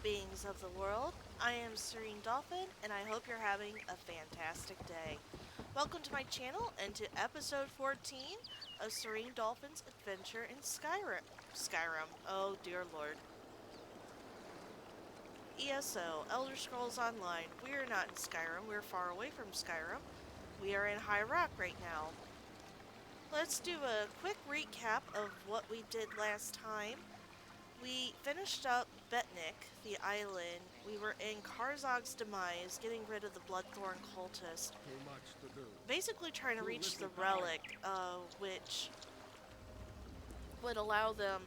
beings of the world. I am Serene Dolphin, and I hope you're having a fantastic day. Welcome to my channel and to episode 14 of Serene Dolphin's adventure in Skyrim. Oh dear lord. ESO, Elder Scrolls Online. We are not in Skyrim, we're far away from Skyrim. We are in High Rock right now. Let's do a quick recap of what we did last time. We finished up Betnik, the island. We were in Karzog's demise, getting rid of the Bloodthorn cultist. Too much to do. Basically trying to reach the relic, which would allow them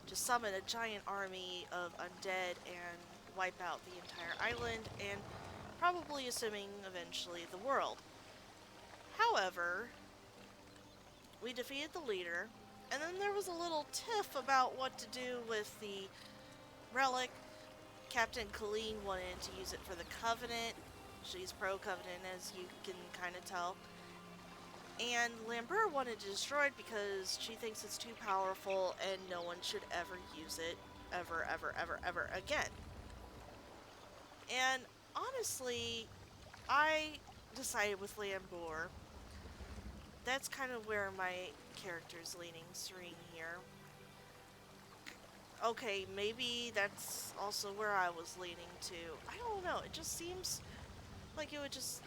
to summon a giant army of undead and wipe out the entire island, and probably assuming eventually the world. However, we defeated the leader, and then there was a little tiff about what to do with the relic. Captain Colleen wanted to use it for the Covenant. She's pro-Covenant, as you can kind of tell. And Lambert wanted to destroy it because she thinks it's too powerful and no one should ever use it ever again. And honestly, I decided with Lambert. That's kind of where my character's leaning, Serene here. Okay, maybe that's also where I was leaning to. I don't know, it just seems like it would just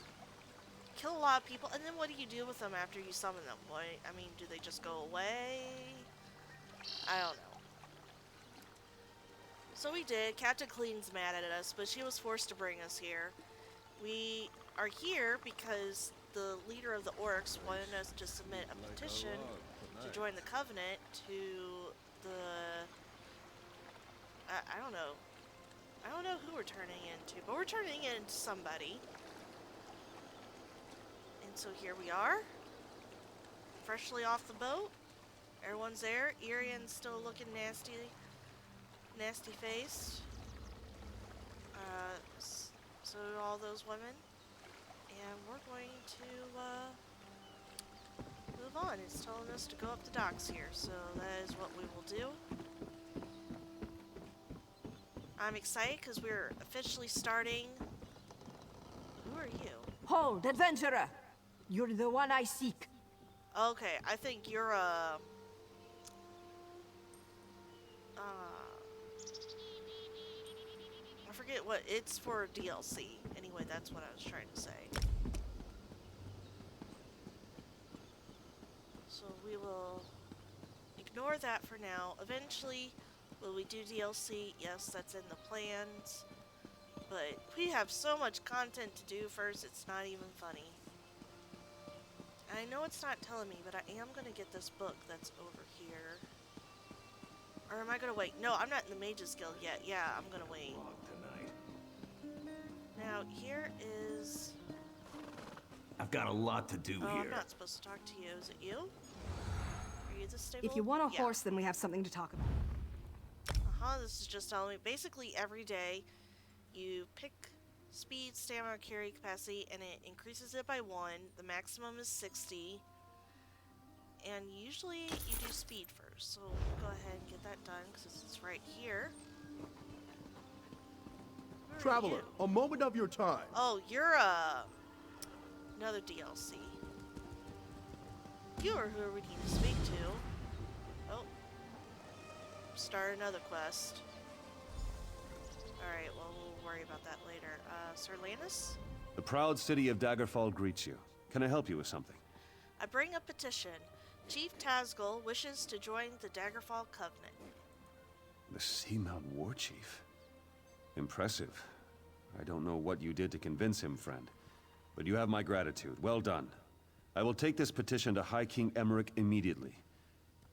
kill a lot of people, and then what do you do with them after you summon them? What, I mean, do they just go away? I don't know. So we did. Captain Clean's mad at us, but she was forced to bring us here. We are here because the leader of the orcs wanted us to submit a petition to join the Covenant to the... I don't know. I don't know who we're turning into, but we're turning into somebody. And so here we are. Freshly off the boat. Everyone's there. Irian's still looking nasty faced. So do all those women. And we're going to move on. It's telling us to go up the docks here, so that is what we will do. I'm excited because we're officially starting. Who are you? Hold, adventurer! You're the one I seek. Okay, I think you're a... I forget what, it's for DLC. Anyway, that's what I was trying to say. So we will ignore that for now. Eventually, will we do DLC? Yes, that's in the plans. But we have so much content to do first, it's not even funny. And I know it's not telling me, but I am going to get this book that's over here. Or am I going to wait? No, I'm not in the Mages Guild yet. Yeah, I'm going to wait. Now, here is... I've got a lot to do Oh, here. I'm not supposed to talk to you. Is it you? Are you the stable? If you want a Yeah. horse, then we have something to talk about. This is just telling me, basically every day, you pick speed, stamina, carry capacity, and it increases it by 1. The maximum is 60. And usually you do speed first, so we'll go ahead and get that done, because it's right here. Where are Traveler, you? a moment of your time. Oh, you're another DLC. You are who we need to speak to. Oh. Start another quest. Alright, well, we'll worry about that later. Sir Lannis? The proud city of Daggerfall greets you. Can I help you with something? I bring a petition. Chief Tazgul wishes to join the Daggerfall Covenant. The Seamount War Chief. Impressive. I don't know what you did to convince him, friend. But you have my gratitude. Well done. I will take this petition to High King Emmerich immediately.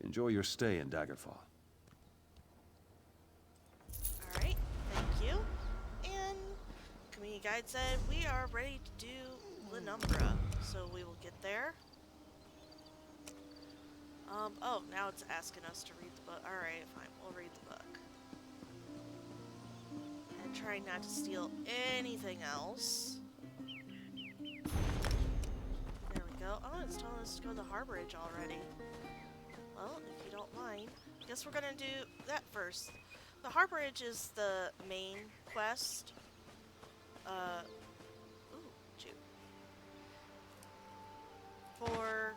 Enjoy your stay in Daggerfall. Alright, thank you. And Community Guide said we are ready to do Lenumbra, so we will get there. Oh, now it's asking us to read the book. Alright, fine, we'll read the book. And try not to steal anything else. There we go. Oh, it's telling us to go to the Harborage already. Well, if you don't mind, I guess we're gonna do that first. The Harborage is the main quest. Ooh, shoot. For,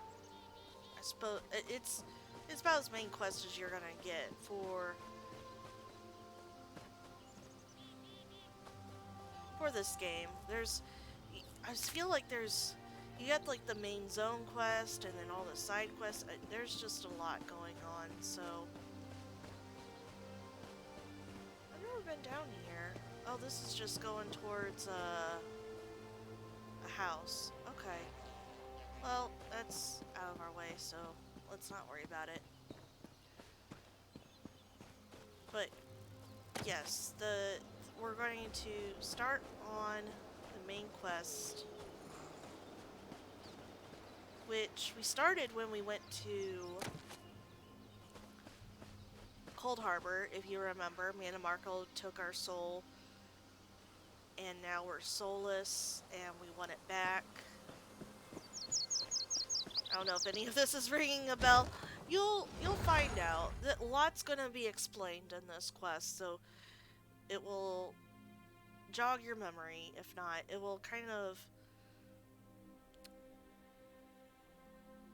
I suppose, it's about as main quest as you're gonna get for this game. I just feel like you got like the main zone quest and then all the side quests. There's just a lot going on, so. I've never been down here. Oh, this is just going towards a house. Okay. Well, that's out of our way, so let's not worry about it. But yes, we're going to start on the main quest, which we started when we went to Cold Harbor. If you remember, me and Marco took our soul, and now we're soulless, and we want it back. I don't know if any of this is ringing a bell. You'll find out. That a lot's gonna be explained in this quest, so it will jog your memory. If not, it will kind of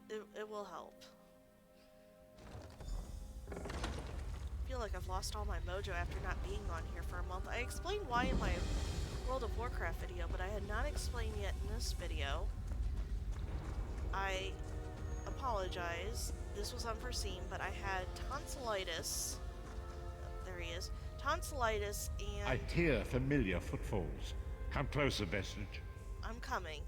it will help. I feel like I've lost all my mojo after not being on here for a month. I explained why in my World of Warcraft video, but I had not explained yet in this video. I apologize. This was unforeseen, but I had tonsillitis. There he is. Tonsillitis and... I hear familiar footfalls. Come closer, Vestige. I'm coming.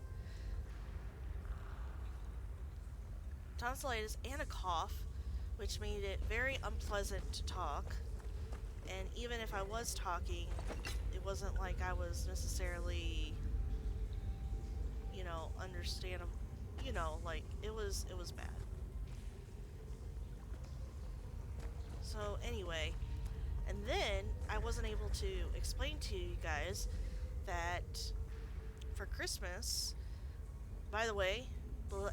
Tonsillitis and a cough, which made it very unpleasant to talk. And even if I was talking, it wasn't like I was necessarily, you know, understandable. You know, like, it was bad. So anyway, and then I wasn't able to explain to you guys that for Christmas, by the way,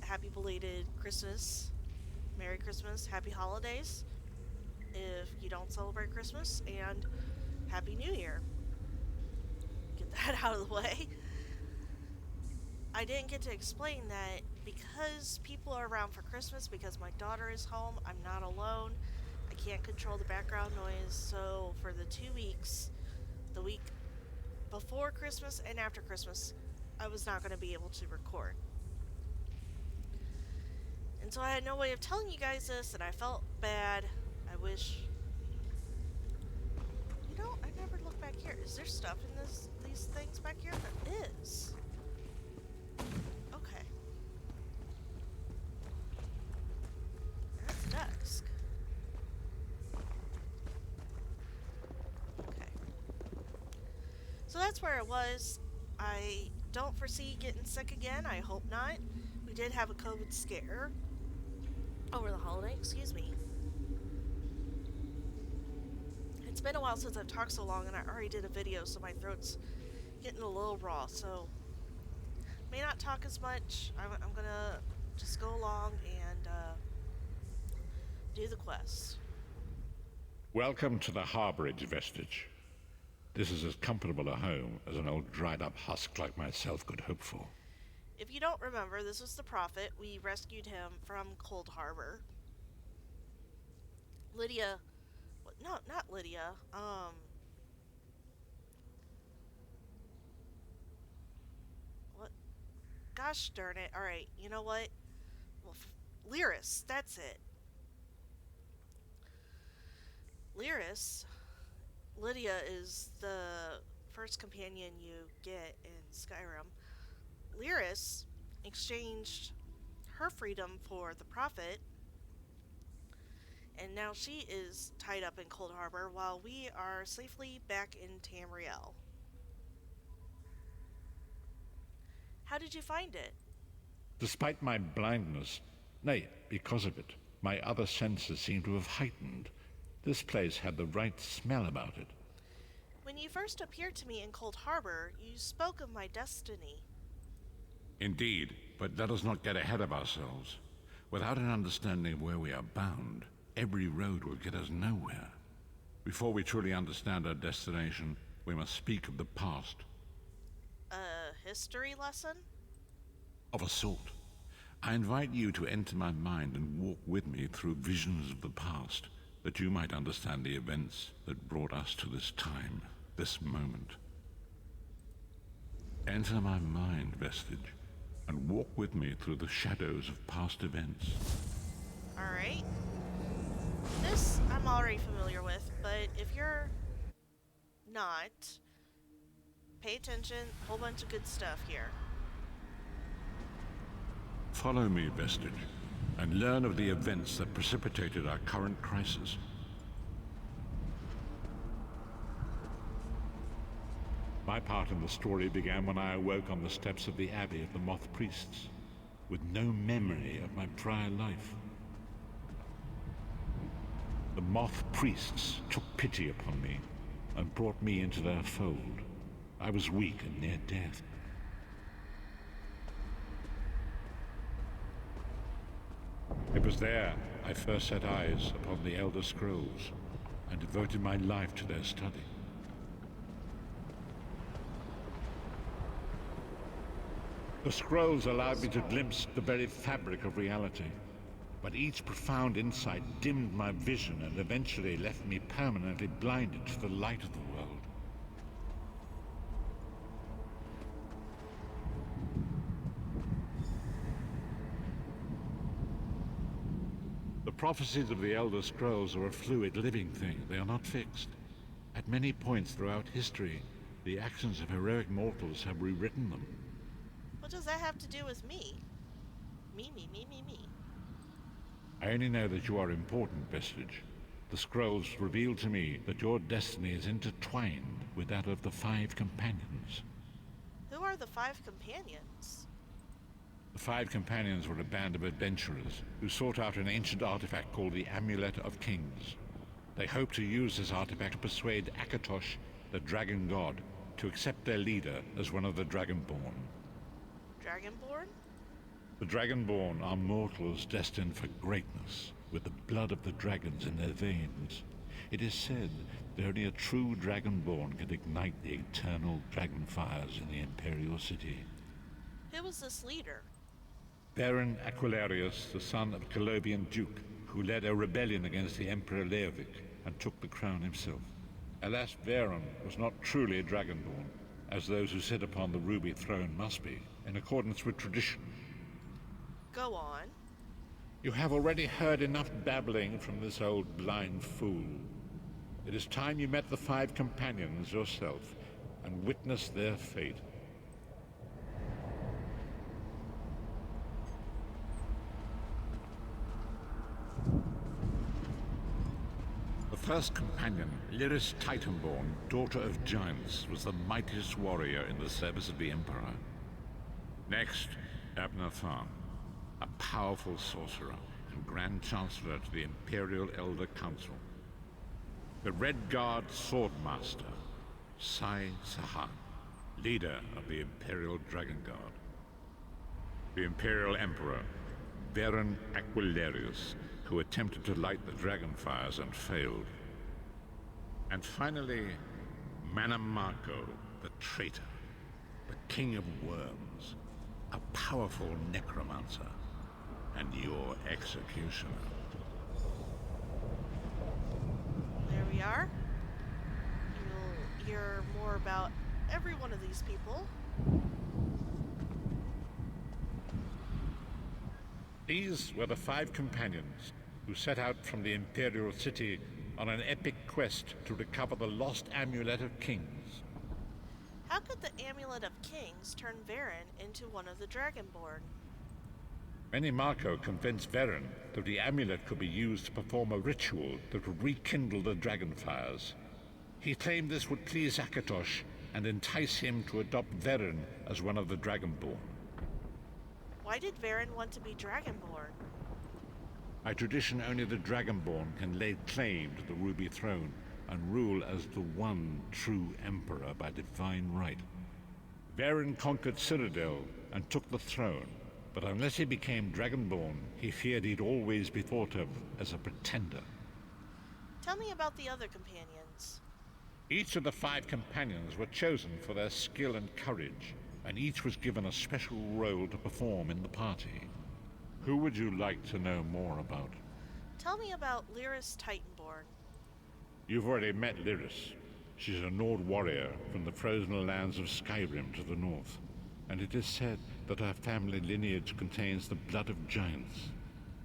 happy belated Christmas, Merry Christmas, Happy Holidays, if you don't celebrate Christmas, and Happy New Year. Get that out of the way. I didn't get to explain that because people are around for Christmas, because my daughter is home, I'm not alone. I can't control the background noise, so for the 2 weeks, the week before Christmas and after Christmas, I was not going to be able to record. And so I had no way of telling you guys this, and I felt bad. I wish... You know, I never looked back here. Is there stuff in these things back here? There is. Okay. That's dusk. Okay. So that's where it was. I don't foresee getting sick again. I hope not. We did have a COVID scare over the holiday. Excuse me. It's been a while since I've talked so long, and I already did a video, so my throat's getting a little raw, so may not talk as much. I'm gonna just go along and do the quest. Welcome to the Harborage, Vestige. This is as comfortable a home as an old dried-up husk like myself could hope for. If you don't remember, this was the Prophet. We rescued him from Cold Harbor. Lydia... No, not Lydia. What? Gosh darn it. Alright, you know what? Well, Lyris, that's it. Lyris, Lydia is the first companion you get in Skyrim. Lyris exchanged her freedom for the Prophet, and now she is tied up in Cold Harbor while we are safely back in Tamriel. How did you find it? Despite my blindness, nay, because of it, my other senses seem to have heightened. This place had the right smell about it. When you first appeared to me in Cold Harbor, you spoke of my destiny. Indeed, but let us not get ahead of ourselves. Without an understanding of where we are bound, every road will get us nowhere. Before we truly understand our destination, we must speak of the past. A history lesson? Of a sort. I invite you to enter my mind and walk with me through visions of the past, that you might understand the events that brought us to this time, this moment. Enter my mind, Vestige, and walk with me through the shadows of past events. Alright. This I'm already familiar with, but if you're not, pay attention. Whole bunch of good stuff here. Follow me, Vestige, and learn of the events that precipitated our current crisis. My part in the story began when I awoke on the steps of the Abbey of the Moth Priests, with no memory of my prior life. The Moth Priests took pity upon me and brought me into their fold. I was weak and near death. It was there I first set eyes upon the Elder Scrolls and devoted my life to their study. The scrolls allowed me to glimpse the very fabric of reality, but each profound insight dimmed my vision and eventually left me permanently blinded to the light of the world. The prophecies of the Elder Scrolls are a fluid, living thing. They are not fixed. At many points throughout history, the actions of heroic mortals have rewritten them. What does that have to do with me? Me. I only know that you are important, Vestige. The scrolls reveal to me that your destiny is intertwined with that of the Five Companions. Who are the Five Companions? The Five Companions were a band of adventurers who sought out an ancient artifact called the Amulet of Kings. They hoped to use this artifact to persuade Akatosh, the Dragon God, to accept their leader as one of the Dragonborn. Dragonborn? The Dragonborn are mortals destined for greatness, with the blood of the dragons in their veins. It is said that only a true Dragonborn can ignite the eternal dragon fires in the Imperial City. Who was this leader? Baron Aquilarius, the son of a Colobian duke, who led a rebellion against the Emperor Leovic and took the crown himself. Alas, Baron was not truly a Dragonborn, as those who sit upon the ruby throne must be, in accordance with tradition. Go on. You have already heard enough babbling from this old blind fool. It is time you met the Five Companions yourself and witnessed their fate. The first companion, Lyris Titanborn, daughter of giants, was the mightiest warrior in the service of the Emperor. Next, Abner Tharn, a powerful sorcerer and Grand Chancellor to the Imperial Elder Council. The Red Guard Swordmaster, Sai Sahan, leader of the Imperial Dragon Guard. The Imperial Emperor, Baron Aquilarius, who attempted to light the dragon fires and failed. And finally, Manamarco, the traitor, the King of Worms, a powerful necromancer, and your executioner. There we are. You'll hear more about every one of these people. These were the Five Companions who set out from the Imperial City on an epic quest to recover the lost Amulet of Kings. How could the Amulet of Kings turn Varen into one of the Dragonborn? Menimarco convinced Varen that the amulet could be used to perform a ritual that would rekindle the dragon fires. He claimed this would please Akatosh and entice him to adopt Varen as one of the Dragonborn. Why did Varen want to be Dragonborn? By tradition, only the Dragonborn can lay claim to the Ruby Throne and rule as the one true Emperor by divine right. Varen conquered Cyrodiil and took the throne, but unless he became Dragonborn, he feared he'd always be thought of as a pretender. Tell me about the other companions. Each of the 5 companions were chosen for their skill and courage, and each was given a special role to perform in the party. Who would you like to know more about? Tell me about Lyris Titanborn. You've already met Lyris. She's a Nord warrior from the frozen lands of Skyrim to the north, and it is said that her family lineage contains the blood of giants.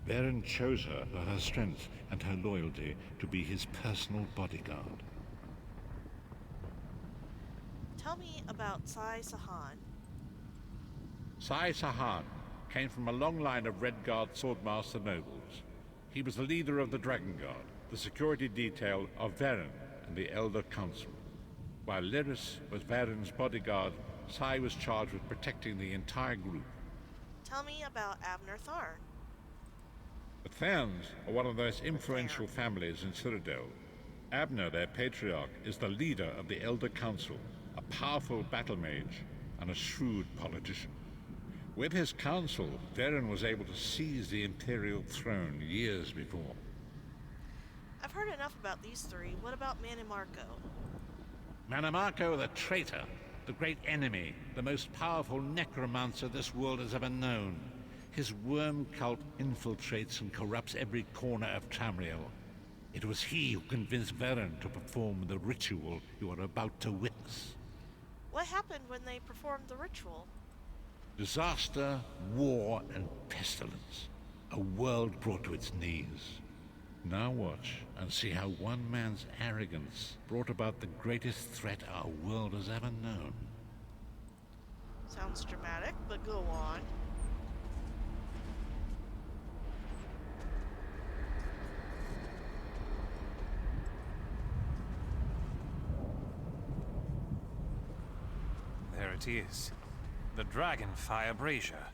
Varen chose her for her strength and her loyalty to be his personal bodyguard. Tell me about Sai Sahan. Sai Sahan came from a long line of Red Guard swordmaster nobles. He was the leader of the Dragon Guard, the security detail of Varen and the Elder Council. While Lyris was Varen's bodyguard, Sai was charged with protecting the entire group. Tell me about Abner Tharn. The Tharns are one of the most influential families in Citadel. Abner, their patriarch, is the leader of the Elder Council, a powerful battle mage and a shrewd politician. With his council, Varen was able to seize the Imperial throne years before. I've heard enough about these 3. What about Manimarco? Manimarco the traitor, the great enemy, the most powerful necromancer this world has ever known. His worm cult infiltrates and corrupts every corner of Tamriel. It was he who convinced Varen to perform the ritual you are about to witness. What happened when they performed the ritual? Disaster, war, and pestilence. A world brought to its knees. Now watch and see how one man's arrogance brought about the greatest threat our world has ever known. Sounds dramatic, but go on. There it is. The Dragonfire Brazier.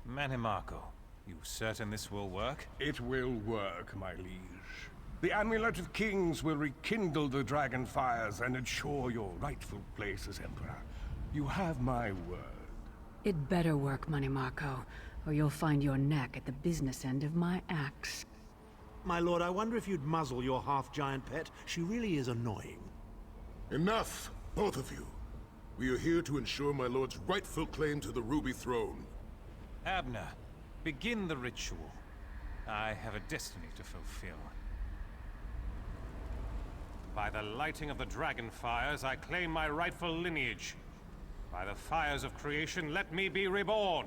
Manimarco, you certain this will work? It will work, my liege. The Amulet of Kings will rekindle the dragon fires and ensure your rightful place as Emperor. You have my word. It better work, Manimarco, or you'll find your neck at the business end of my axe. My lord, I wonder if you'd muzzle your half-giant pet. She really is annoying. Enough, both of you. We are here to ensure my lord's rightful claim to the Ruby Throne. Abner, begin the ritual. I have a destiny to fulfill. By the lighting of the dragon fires, I claim my rightful lineage. By the fires of creation, let me be reborn.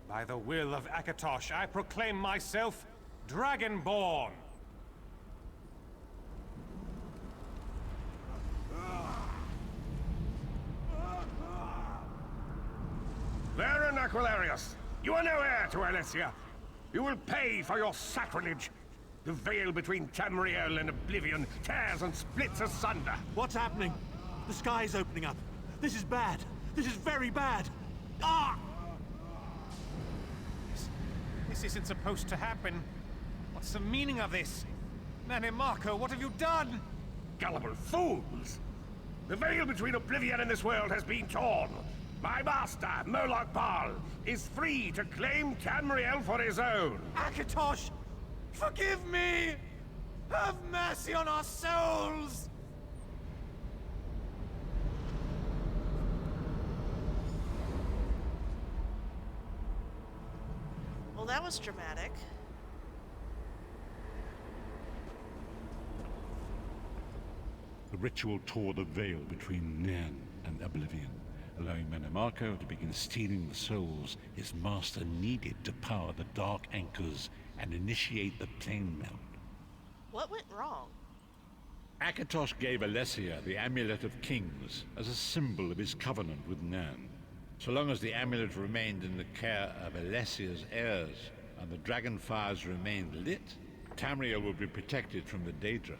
By the will of Akatosh, I proclaim myself Dragonborn. Varen Aquilarius, you are no heir to Alessia. You will pay for your sacrilege. The veil between Tamriel and Oblivion tears and splits asunder. What's happening? The sky's opening up. This is bad. This is very bad. Ah! This isn't supposed to happen. What's the meaning of this? Manimarco, what have you done? Gullible fools! The veil between Oblivion and this world has been torn. My master, Moloch Baal, is free to claim Tamriel for his own. Akatosh! Forgive me! Have mercy on our souls! Well, that was dramatic. The ritual tore the veil between Nan and Oblivion, allowing Manimarco to begin stealing the souls his master needed to power the dark anchors and initiate the plane melt. What went wrong? Akatosh gave Alessia the Amulet of Kings as a symbol of his covenant with Nan. So long as the amulet remained in the care of Alessia's heirs and the dragon fires remained lit, Tamriel would be protected from the Daedra.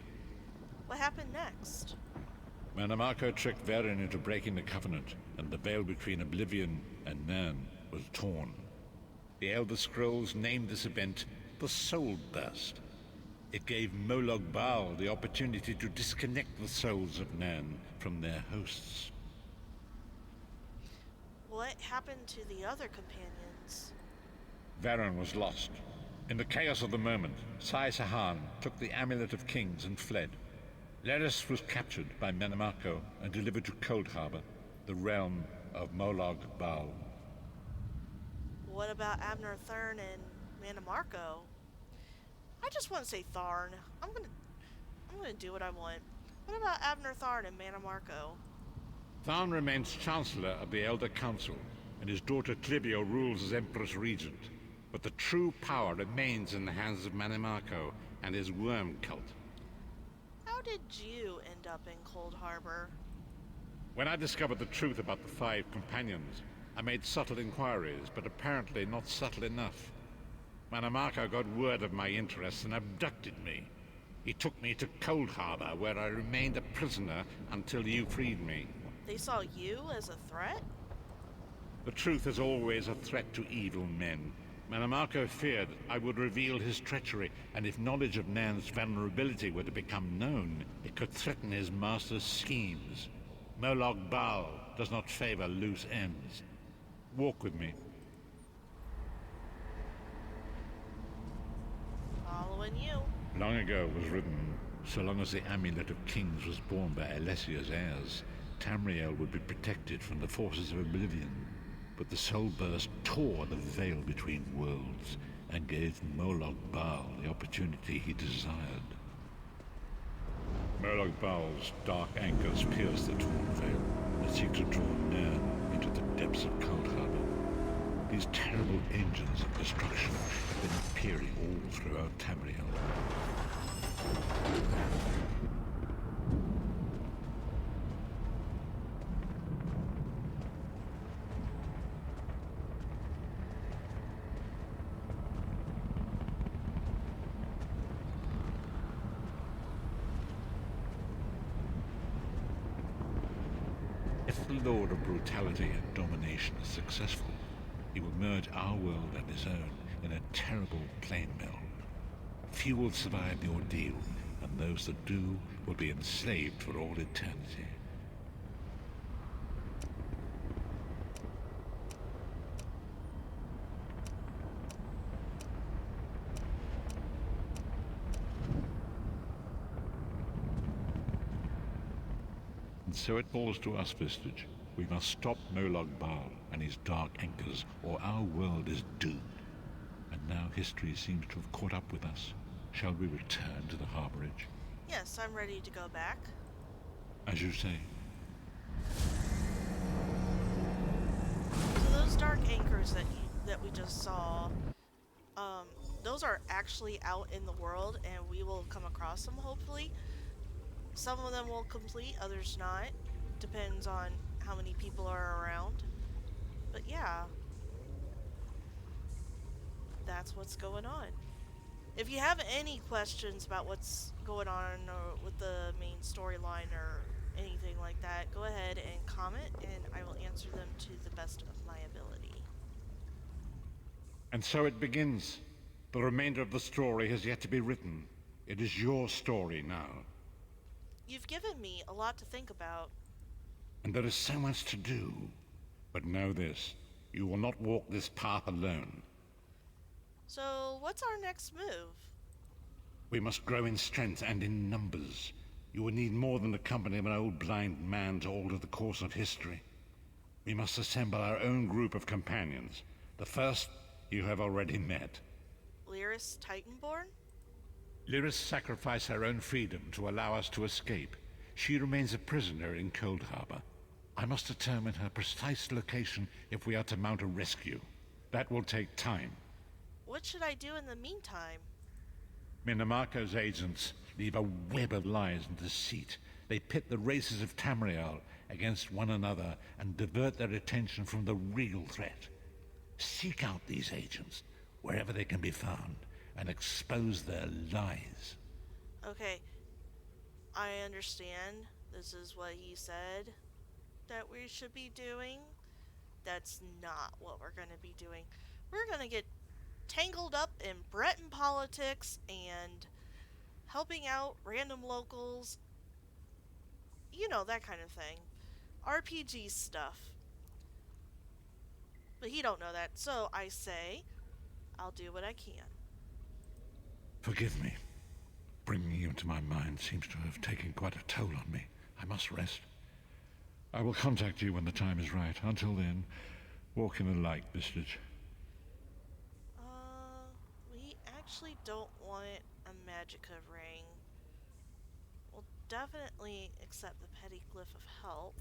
What happened next? Manimarco tricked Varen into breaking the covenant, and the veil between Oblivion and Nan was torn. The Elder Scrolls named this event the Soulburst. It gave Moloch Baal the opportunity to disconnect the souls of Nan from their hosts. What happened to the other companions? Varen was lost. In the chaos of the moment, Sai Sahan took the Amulet of Kings and fled. Lyris was captured by Menamarco and delivered to Cold Harbor, the realm of Molog Baal. What about Abner Thurn and Manamarco? I just want to say Tharn. I'm gonna do what I want. What about Abner Tharn and Manamarco? Tharn remains Chancellor of the Elder Council, and his daughter Clibio rules as Empress Regent. But the true power remains in the hands of Manamarco and his worm cult. How did you end up in Cold Harbor? When I discovered the truth about the 5 companions, I made subtle inquiries, but apparently not subtle enough. Manamarco got word of my interests and abducted me. He took me to Cold Harbor, where I remained a prisoner until you freed me. They saw you as a threat? The truth is always a threat to evil men. Manamarco feared I would reveal his treachery, and if knowledge of Nan's vulnerability were to become known, it could threaten his master's schemes. Molog Baal does not favor loose ends. Walk with me. Following you. Long ago was written, so long as the Amulet of Kings was borne by Alessia's heirs, Tamriel would be protected from the forces of oblivion. But the Soulburst tore the veil between worlds and gave Molog Baal the opportunity he desired. Molog Baal's dark anchors pierce the torn veil and seek to draw Nan into the depths of Cold Harbor. These terrible engines of destruction have been appearing all throughout Tamriel. If the Lord of Brutality and Domination is successful, he will merge our world and his own in a terrible plane meld. Few will survive the ordeal, and those that do will be enslaved for all eternity. And so it falls to us, Vestige. We must stop Molog Baal and his dark anchors, or our world is doomed. And now history seems to have caught up with us. Shall we return to the Harborage? Yes, I'm ready to go back. As you say. So those dark anchors that we just saw, those are actually out in the world, and we will come across them hopefully. Some of them will complete, others not. Depends on how many people are around. But yeah, that's what's going on. If you have any questions about what's going on or with the main storyline or anything like that, go ahead and comment and I will answer them to the best of my ability. And so it begins. The remainder of the story has yet to be written. It is your story now. You've given me a lot to think about. And there is so much to do. But know this, you will not walk this path alone. So, what's our next move? We must grow in strength and in numbers. You will need more than the company of an old blind man to alter the course of history. We must assemble our own group of companions. The first you have already met. Lyris Titanborn? Lyris sacrificed her own freedom to allow us to escape. She remains a prisoner in Cold Harbor. I must determine her precise location if we are to mount a rescue. That will take time. What should I do in the meantime? Minamarco's agents leave a web of lies and deceit. They pit the races of Tamriel against one another and divert their attention from the real threat. Seek out these agents, wherever they can be found, and expose their lies. Okay, I understand. This is what he said that we should be doing. That's not what we're going to be doing. We're going to get tangled up in Breton politics and helping out random locals. You know, that kind of thing. RPG stuff. But he don't know that, so I say I'll do what I can. Forgive me. Bringing you into my mind seems to have taken quite a toll on me. I must rest. I will contact you when the time is right. Until then, walk in the light, Vistage. We actually don't want a Magicka ring. We'll definitely accept the Petty Glyph of Help.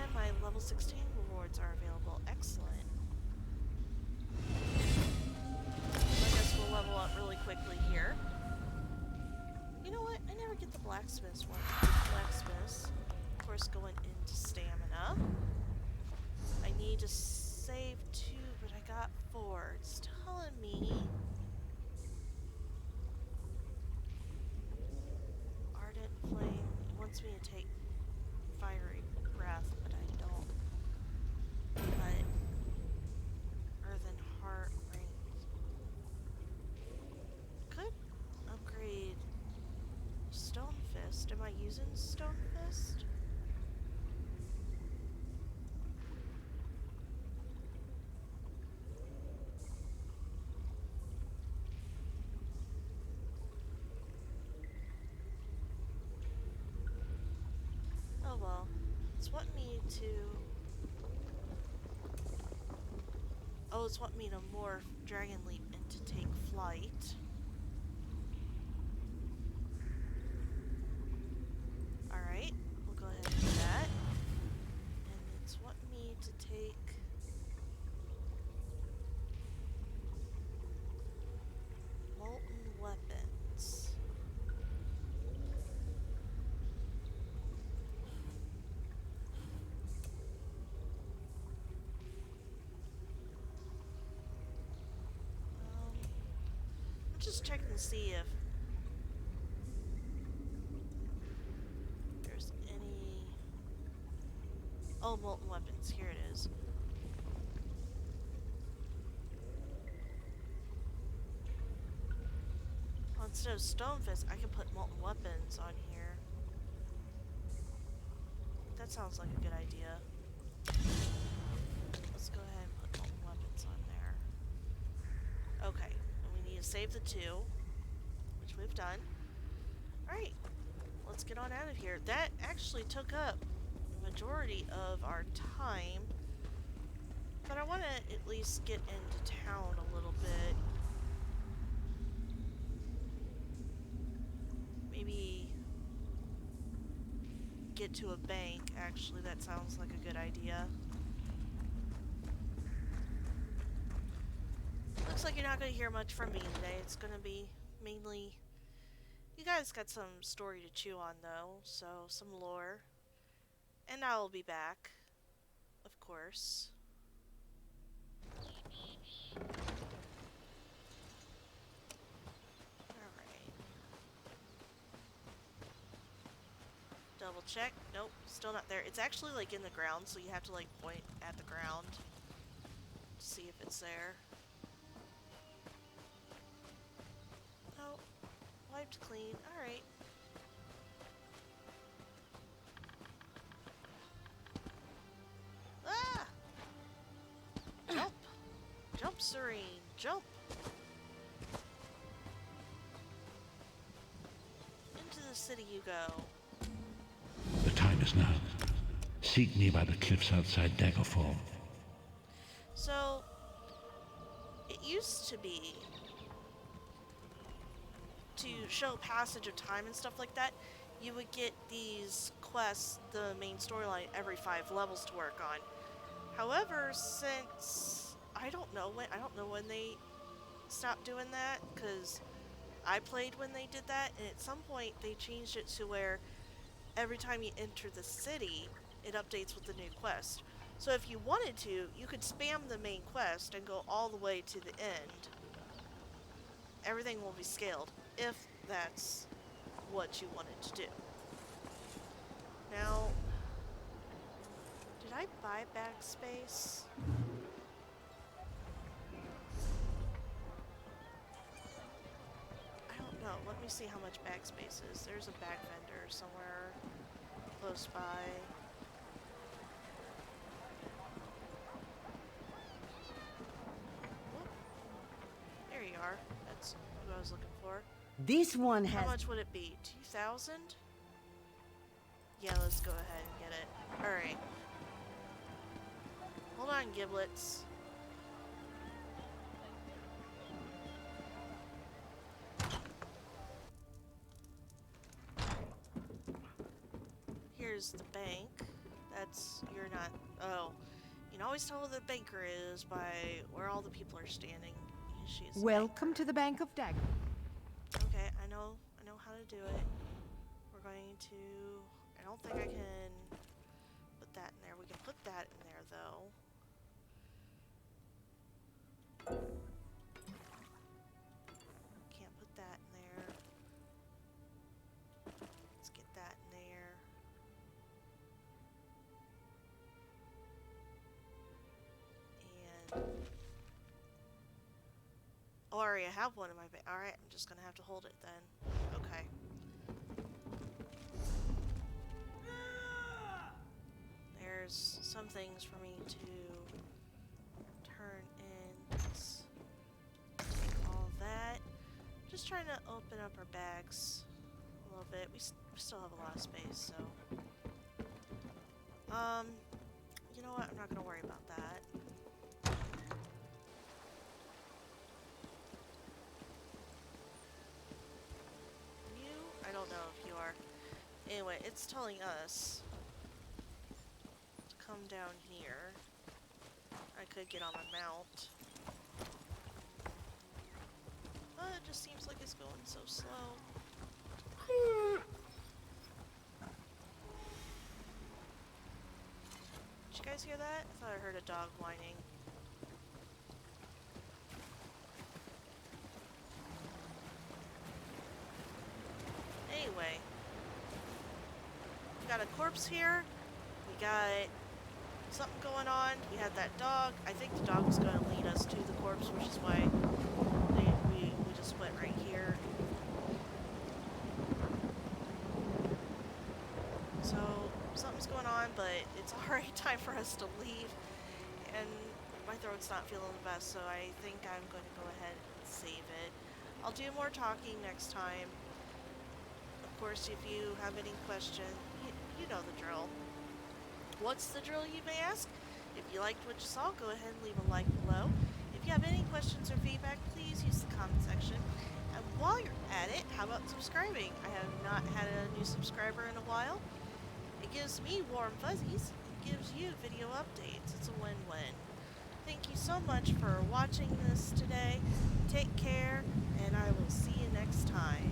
And my level 16 rewards are available. Excellent. I guess we'll level up really quickly here. You know what? I never get the blacksmith's one. Blacksmiths. Of course, going into stamina. I need to save 2, but I got 4. It's telling me... Ardent Flame. It wants me to take Fiery Breath, but I don't. But... Earthen Heart Rings. Could upgrade Stone Fist. Am I using Stone Fist? Oh well. It's wanting me to... Oh, it's wanting me to morph Dragon Leap into Take Flight. Alright, we'll go ahead and do that. And it's wanting me to take... Molten Weapons. I'm just checking to see if there's any... Oh, Molten Weapons. Here it is. Well, instead of Stone Fist, I can put Molten Weapons on here. That sounds like a good idea. Let's go ahead and put Molten Weapons on there. Okay, and we need to save the 2, which we've done. Alright, let's get on out of here. That actually took up the majority of our time, but I want to at least get into town a little bit. Maybe get to a bank, actually. That sounds like a good idea. Looks like you're not going to hear much from me today. It's going to be mainly... You guys got some story to chew on, though, so some lore. And I will be back, of course. Alright. Double check. Nope, still not there. It's actually, like, in the ground, so you have to, like, point at the ground to see if it's there. Oh, wiped clean. Alright. Ah! Jump! Jump, Serene! Jump! Into the city you go. The time is now. Seek me by the cliffs outside Daggerfall. So, it used to be to show passage of time and stuff like that, you would get these quests, the main storyline, every 5 levels to work on. However, since I don't know when they stopped doing that, because I played when they did that, and at some point they changed it to where every time you enter the city, it updates with the new quest. So if you wanted to, you could spam the main quest and go all the way to the end. Everything will be scaled, if that's what you wanted to do. Now, did I buy backspace? I don't know. Let me see how much backspace is. There's a bag vendor somewhere close by. Whoop. There you are. That's I was looking for. This one How has... much would it be? 2,000? Yeah, let's go ahead and get it. Alright. Hold on, giblets. Here's the bank. That's... You're not... Oh. You can always tell where the banker is by where all the people are standing. She's Welcome to the Bank of Dagger. Okay, I know how to do it. We're going to... I don't think I can put that in there. We can put that in there, though. Can't put that in there. Let's get that in there. And... Oh, I already have one in my bag. Alright, I'm just gonna have to hold it then. Okay. There's some things for me to turn in. Let's take all that. Just trying to open up our bags a little bit. We still have a lot of space, so... You know what? I'm not gonna worry about that. I don't know if you are. Anyway, it's telling us to come down here. I could get on my mount. It just seems like it's going so slow. Did you guys hear that? I thought I heard a dog whining. Anyway, we got a corpse here. We got something going on. We had that dog. I think the dog was going to lead us to the corpse, which is why we just went right here. So, something's going on, but it's already time for us to leave. And my throat's not feeling the best, so I think I'm going to go ahead and save it. I'll do more talking next time. Of course, if you have any question, you know the drill. What's the drill, you may ask? If you liked what you saw, go ahead and leave a like below. If you have any questions or feedback, please use the comment section. And while you're at it, how about subscribing? I have not had a new subscriber in a while. It gives me warm fuzzies. It gives you video updates. It's a win-win. Thank you so much for watching this today. Take care, and I will see you next time.